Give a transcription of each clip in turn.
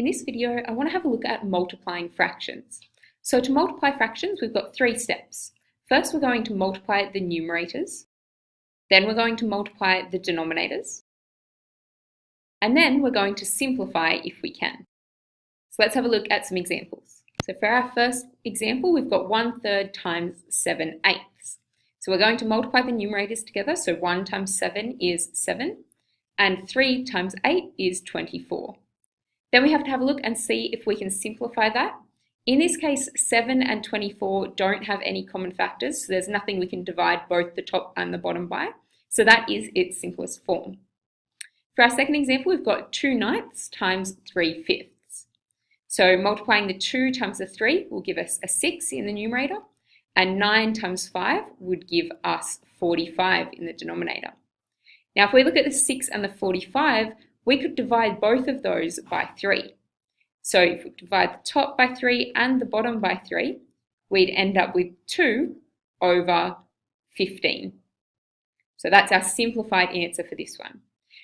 In this video, I want to have a look at multiplying fractions. So to multiply fractions, we've got 3 steps. First, we're going to multiply the numerators. Then we're going to multiply the denominators. And then we're going to simplify if we can. So let's have a look at some examples. So for our first example, we've got 1/3 times 7/8. So we're going to multiply the numerators together. So 1 times 7 is 7, and 3 times 8 is 24. Then we have to have a look and see if we can simplify that. In this case, 7 and 24 don't have any common factors, so there's nothing we can divide both the top and the bottom by. So that is its simplest form. For our second example, we've got 2/9 times 3/5. So multiplying the 2 times the 3 will give us a 6 in the numerator, and 9 times 5 would give us 45 in the denominator. Now if we look at the 6 and the 45, we could divide both of those by 3. So if we divide the top by 3 and the bottom by 3, we'd end up with 2 over 15. So that's our simplified answer for this one.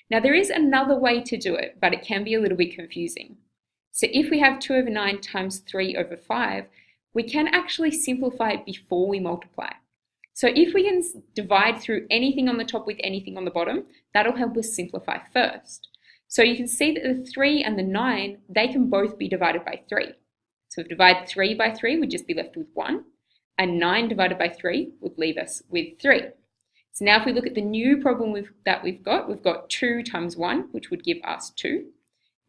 Now there is another way to do it, but it can be a little bit confusing. So if we have 2 over 9 times 3 over 5, we can actually simplify it before we multiply. So if we can divide through anything on the top with anything on the bottom, that'll help us simplify first. So you can see that the 3 and the 9, they can both be divided by 3. So if we divide 3 by 3, we'd just be left with 1, and 9 divided by 3 would leave us with 3. So now if we look at the new problem that we've got 2 times 1, which would give us 2,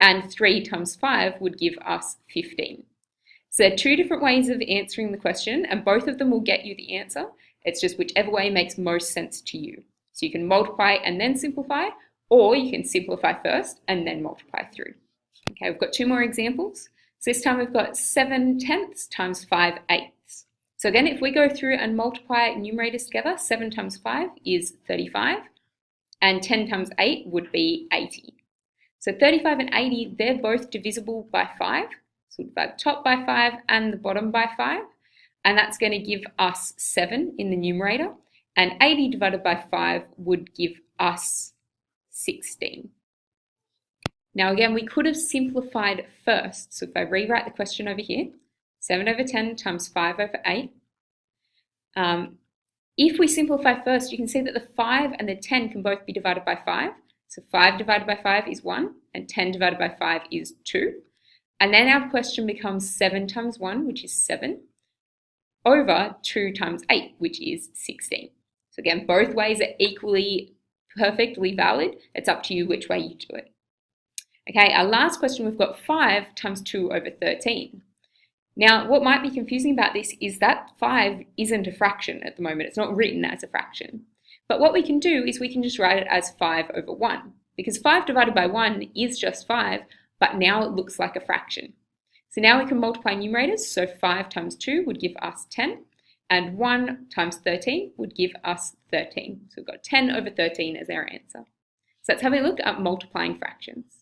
and 3 times 5 would give us 15. So there are 2 different ways of answering the question, and both of them will get you the answer. It's just whichever way makes most sense to you. So you can multiply and then simplify, or you can simplify first and then multiply through. Okay, we've got 2 more examples. So this time we've got 7/10 times 5/8. So again, if we go through and multiply numerators together, 7 times 5 is 35, and 10 times 8 would be 80. So 35 and 80, they're both divisible by 5. So we'll divide the top by 5 and the bottom by 5. And that's going to give us 7 in the numerator. And 80 divided by 5 would give us 16. Now again, we could have simplified first. So if I rewrite the question over here, 7 over 10 times 5 over 8. If we simplify first, you can see that the 5 and the 10 can both be divided by 5. So 5 divided by 5 is 1, and 10 divided by 5 is 2. And then our question becomes 7 times 1, which is 7, over 2 times 8, which is 16. So again, both ways are equally perfectly valid. It's up to you which way you do it. Okay, our last question, we've got 5 times 2 over 13. Now, what might be confusing about this is that 5 isn't a fraction at the moment. It's not written as a fraction. But what we can do is we can just write it as 5 over 1, because 5 divided by 1 is just 5, but now it looks like a fraction. So now we can multiply numerators, so 5 times 2 would give us 10, and 1 times 13 would give us 13. So we've got 10 over 13 as our answer. So let's have a look at multiplying fractions.